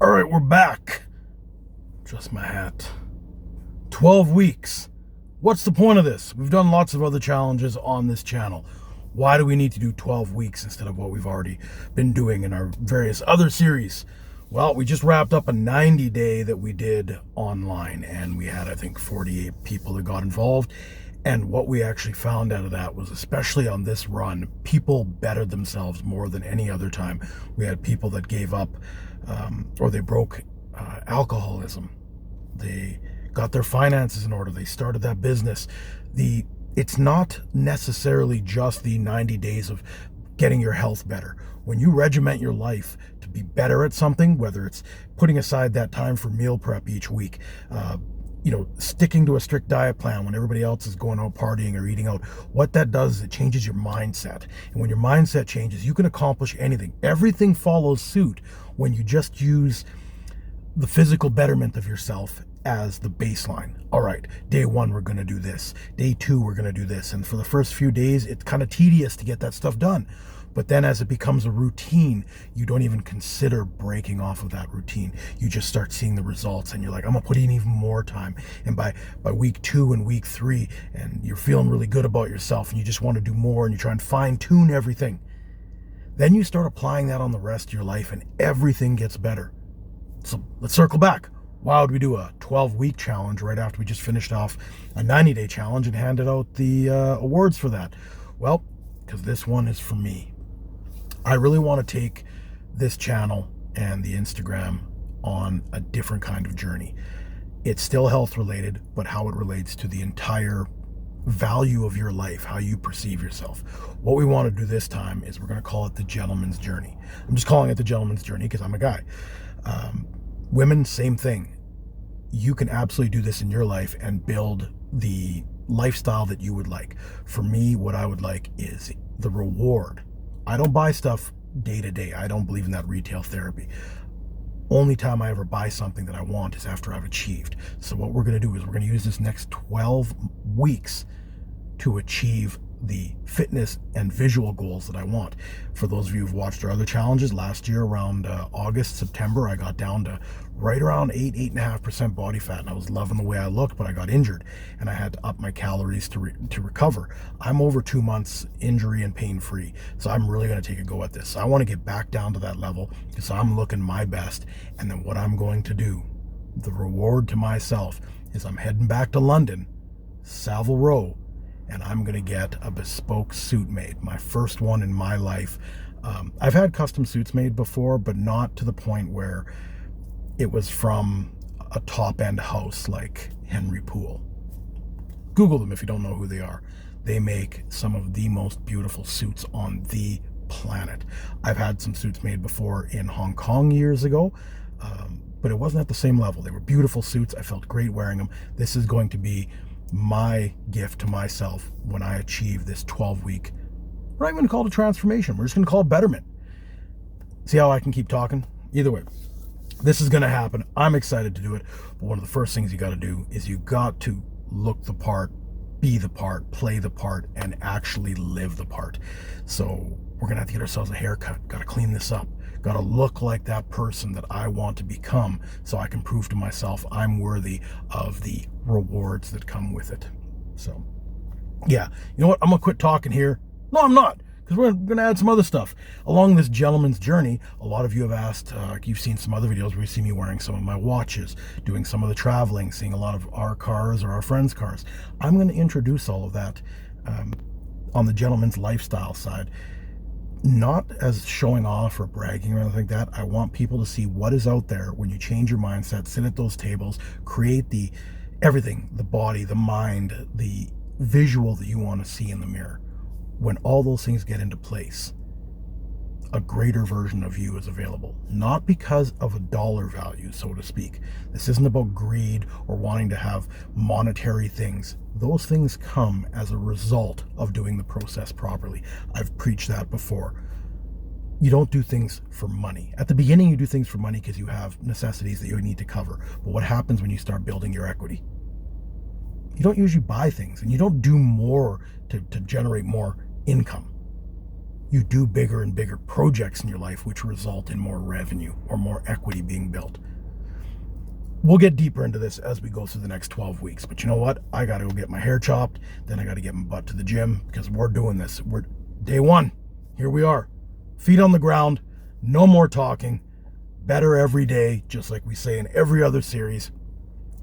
All right, we're back. Just my hat. 12 weeks. What's the point of this? We've done lots of other challenges on this channel. Why do we need to do 12 weeks instead of what we've already been doing in our various other series? Well, we just wrapped up a 90-day that we did online, and we had, I think, 48 people that got involved. And what we actually found out of that was, especially on this run, people bettered themselves more than any other time. We had people that gave up or they broke alcoholism. They got their finances in order. They started that business. It's not necessarily just the 90 days of getting your health better. When you regiment your life to be better at something, whether it's putting aside that time for meal prep each week, sticking to a strict diet plan when everybody else is going out partying or eating out, what that does is it changes your mindset. And when your mindset changes, you can accomplish anything. Everything follows suit when you just use the physical betterment of yourself as the baseline. All right, day one, we're going to do this. Day two, we're going to do this. And for the first few days, it's kind of tedious to get that stuff done. But then as it becomes a routine, you don't even consider breaking off of that routine. You just start seeing the results and you're like, I'm gonna put in even more time. And by week 2 and week 3, and you're feeling really good about yourself and you just want to do more and you try and fine tune everything. Then you start applying that on the rest of your life and everything gets better. So let's circle back. Why would we do a 12-week challenge right after we just finished off a 90-day challenge and handed out the awards for that? Well, because this one is for me. I really want to take this channel and the Instagram on a different kind of journey. It's still health related, but how it relates to the entire value of your life, how you perceive yourself. What we want to do this time is we're going to call it the gentleman's journey. I'm just calling it the gentleman's journey because I'm a guy. Women, same thing. You can absolutely do this in your life and build the lifestyle that you would like. For me, what I would like is the reward. I don't buy stuff day to day. I don't believe in that retail therapy. Only time I ever buy something that I want is after I've achieved. So what we're going to do is we're going to use this next 12 weeks to achieve the fitness and visual goals that I want. For those of you who've watched our other challenges, last year around August, September, I got down to right around 8.5% body fat, and I was loving the way I looked, but I got injured and I had to up my calories to recover. I'm over 2 months injury and pain free, so I'm really going to take a go at this. So I want to get back down to that level because I'm looking my best. And then what I'm going to do, the reward to myself, is I'm heading back to London, Savile Row, and I'm going to get a bespoke suit made, my first one in my life. I've had custom suits made before, but not to the point where it was from a top-end house like Henry Poole. Google them if you don't know who they are. They make some of the most beautiful suits on the planet. I've had some suits made before in Hong Kong years ago, but it wasn't at the same level. They were beautiful suits. I felt great wearing them. This is going to be my gift to myself when I achieve this 12-week, we're not even going to call it a transformation. We're just going to call it betterment. See how I can keep talking? Either way, this is going to happen. I'm excited to do it. But one of the first things you got to do is you got to look the part, be the part, play the part, and actually live the part. So we're going to have to get ourselves a haircut. Got to clean this up. Got to look like that person that I want to become so I can prove to myself I'm worthy of the rewards that come with it. So, yeah, you know what? I'm going to quit talking here. No, I'm not, because we're going to add some other stuff. Along this gentleman's journey, a lot of you have asked, you've seen some other videos where you see me wearing some of my watches, doing some of the traveling, seeing a lot of our cars or our friends' cars. I'm going to introduce all of that on the gentleman's lifestyle side. Not as showing off or bragging or anything like that. I want people to see what is out there when you change your mindset, sit at those tables, create the everything, the body, the mind, the visual that you want to see in the mirror. When all those things get into place, a greater version of you is available. Not because of a dollar value, so to speak. This isn't about greed or wanting to have monetary things. Those things come as a result of doing the process properly. I've preached that before. You don't do things for money. At the beginning, you do things for money because you have necessities that you need to cover. But what happens when you start building your equity? You don't usually buy things, and you don't do more to generate more income. you do bigger and bigger projects in your life, which result in more revenue or more equity being built. We'll get deeper into this as we go through the next 12 weeks. But you know what? I got to go get my hair chopped. Then I got to get my butt to the gym because we're doing this. We're day one. Here we are. Feet on the ground. No more talking. Better every day, just like we say in every other series.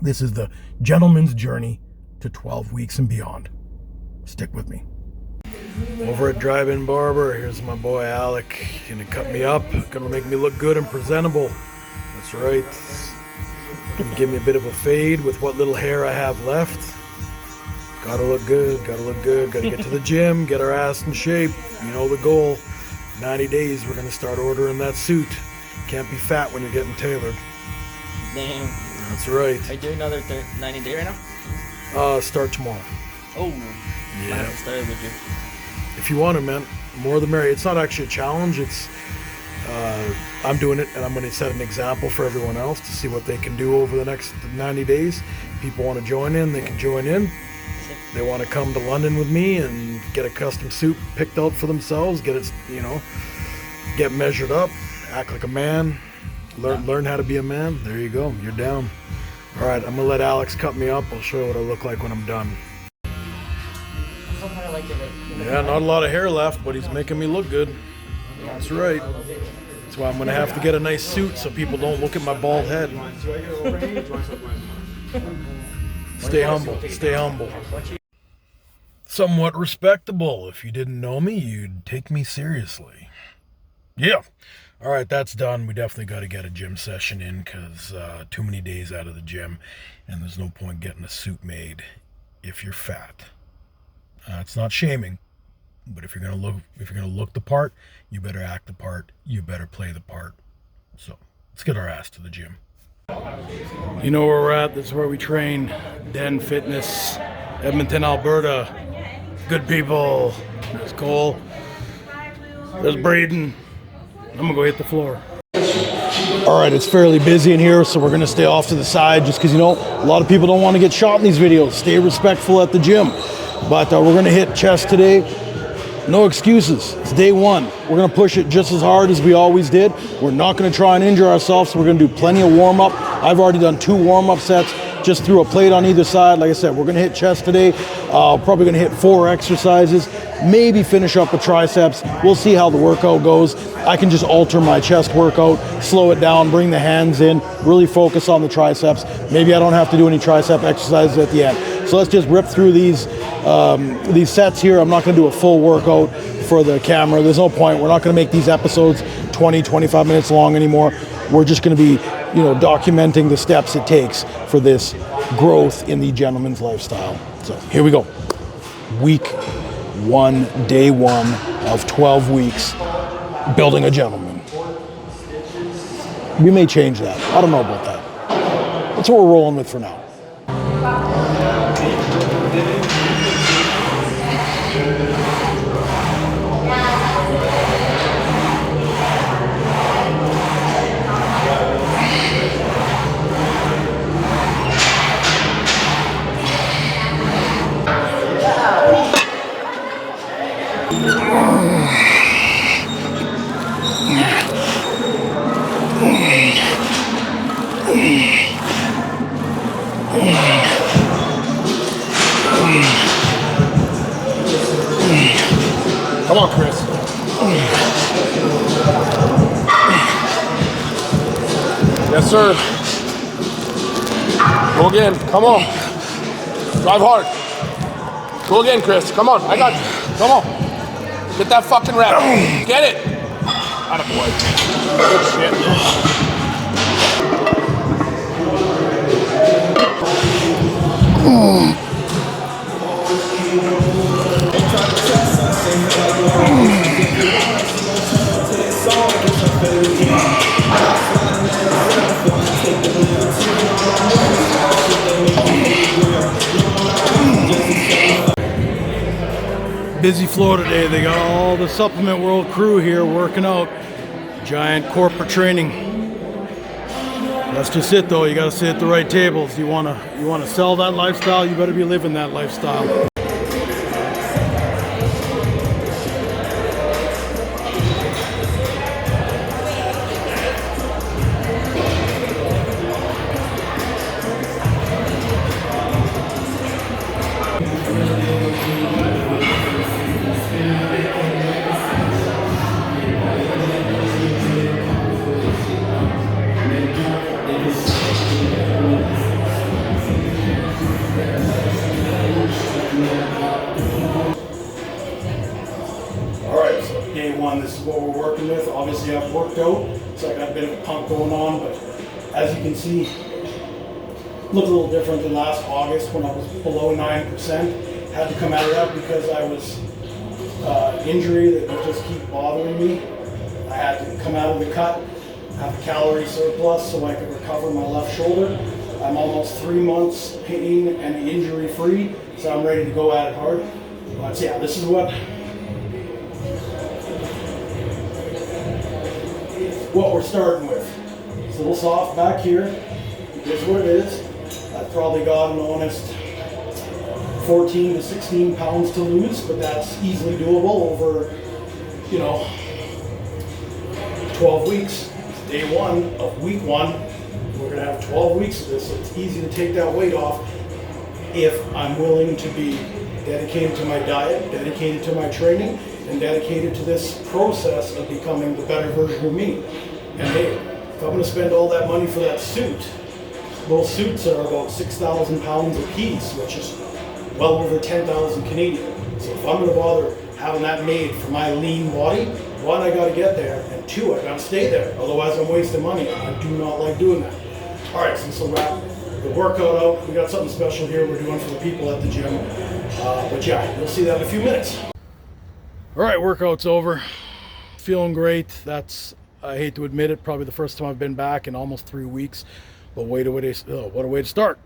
This is the gentleman's journey to 12 weeks and beyond. Stick with me. Over at Drive-In Barber, here's my boy Alec. Gonna cut me up. Gonna make me look good and presentable. That's right. Gonna give me a bit of a fade with what little hair I have left. Gotta look good, gotta look good. Gotta get to the gym, get our ass in shape. You know the goal. 90 days, we're gonna start ordering that suit. Can't be fat when you're getting tailored. Damn. That's right. Are you doing another 90 day right now? Start tomorrow. Oh. Yeah. I haven't started with you. If you want to, man, more the merrier. It's not actually a challenge. It's I'm doing it, and I'm going to set an example for everyone else to see what they can do over the next 90 days. People want to join in, they can join in. They want to come to London with me and get a custom suit picked out for themselves, get it, get measured up, act like a man, learn how to be a man. There you go. You're down. All right, I'm going to let Alex cut me up. I'll show you what I look like when I'm done. Yeah, not a lot of hair left, but he's making me look good. That's right. That's why I'm going to have to get a nice suit so people don't look at my bald head. Stay humble. Stay humble. Somewhat respectable. If you didn't know me, you'd take me seriously. Yeah. All right, that's done. We definitely got to get a gym session in because too many days out of the gym, and there's no point getting a suit made if you're fat. It's not shaming, but if you're gonna look the part, you better act the part. You better play the part. So let's get our ass to the gym. You know where we're at. This is where we train. Den Fitness, Edmonton, Alberta. Good people. There's Cole. There's Braden. I'm gonna go hit the floor. All right, it's fairly busy in here, so we're gonna stay off to the side just because, a lot of people don't want to get shot in these videos. Stay respectful at the gym. But we're going to hit chest today. No excuses. It's day one. We're going to push it just as hard as we always did. We're not going to try and injure ourselves, so we're going to do plenty of warm-up. I've already done 2 warm-up sets. Just threw a plate on either side. Like I said, we're going to hit chest today. Probably going to hit 4 exercises. Maybe finish up with triceps. We'll see how the workout goes. I can just alter my chest workout, slow it down, bring the hands in, really focus on the triceps. Maybe I don't have to do any tricep exercises at the end. So let's just rip through these sets here. I'm not going to do a full workout for the camera. There's no point. We're not going to make these episodes 20, 25 minutes long anymore. We're just going to be, documenting the steps it takes for this growth in the gentleman's lifestyle. So here we go. Week 1, day 1 of 12 weeks, building a gentleman. We may change that. I don't know about that. That's what we're rolling with for now. Come on, Chris. Yes, sir. Go again. Come on. Drive hard. Go again, Chris. Come on. I got you. Come on. Get that fucking rep. Get it. Attaboy. Good shit. Busy floor today. They got all the Supplement World crew here working out. Giant corporate training. That's just it though. You got to sit at the right tables. You want to sell that lifestyle, you better be living that lifestyle. worked out, so I got a bit of a pump going on, but as you can see, look a little different than last August when I was below 9%. Had to come out of that because I was injury that would just keep bothering me. I had to come out of the cut, have a calorie surplus so I could recover my left shoulder. I'm almost 3 months pain and injury free, so I'm ready to go at it hard. But yeah, this is what we're starting with. It's a little soft back here. Here's what it is. I've probably got an honest 14 to 16 pounds to lose, but that's easily doable over, 12 weeks. Day one of week one, we're gonna have 12 weeks of this, so it's easy to take that weight off if I'm willing to be dedicated to my diet, dedicated to my training, and dedicated to this process of becoming the better version of me. And hey, if I'm gonna spend all that money for that suit, those suits are about 6,000 pounds a piece, which is well over 10,000 Canadian. So if I'm gonna bother having that made for my lean body, one, I gotta get there, and two, I gotta stay there. Otherwise I'm wasting money. I do not like doing that. All right, so this will wrap the workout out. We got something special here we're doing for the people at the gym. But yeah, you'll see that in a few minutes. All right, workout's over. Feeling great. I hate to admit it, probably the first time I've been back in almost 3 weeks. But what a way to start,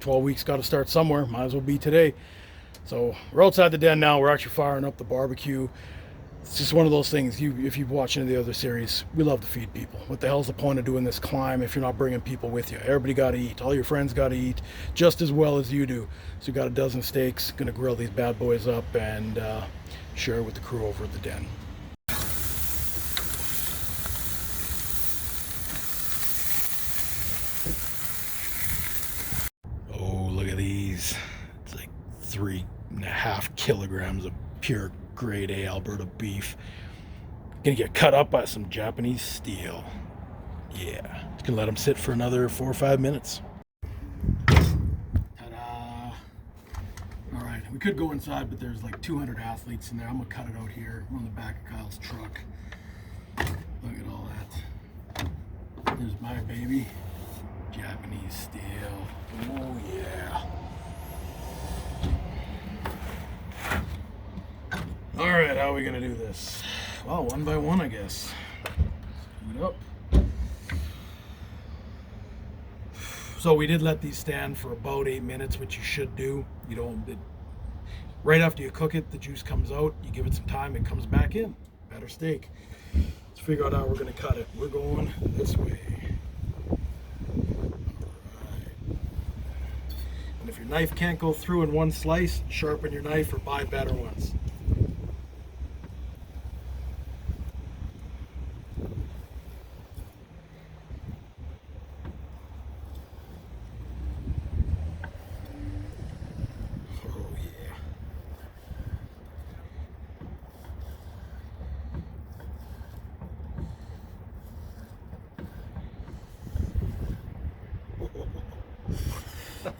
12 weeks got to start somewhere. Might as well be today. So we're outside the den now. We're actually firing up the barbecue. It's just one of those things. If you've watched any of the other series, we love to feed people. What the hell's the point of doing this climb if you're not bringing people with you? Everybody got to eat. All your friends got to eat just as well as you do. So we got a dozen steaks. Gonna grill these bad boys up and share it with the crew over at the den. Oh, look at these. It's like 3.5 kilograms of pure grade A Alberta beef. Gonna get cut up by some Japanese steel. Yeah, just gonna let them sit for another 4 or 5 minutes. Ta-da! All right, we could go inside, but there's like 200 athletes in there. I'm gonna cut it out here. We're on the back of Kyle's truck. Look at all that. There's my baby. Japanese steel. Oh yeah. All right, how are we gonna do this? Well, one by one, I guess. Scoot up. So we did let these stand for about 8 minutes, which you should do. Right after you cook it, the juice comes out. You give it some time, it comes back in. Better steak. Let's figure out how we're gonna cut it. We're going this way. And if your knife can't go through in one slice, sharpen your knife or buy better ones. Oh yeah.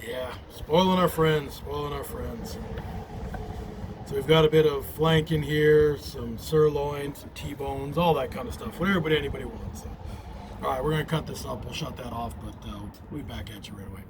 Yeah, spoiling our friends. So we've got a bit of flank in here, some sirloin, some T-bones, all that kind of stuff. Whatever anybody wants. So, all right, we're gonna cut this up. We'll shut that off, but we'll be back at you right away.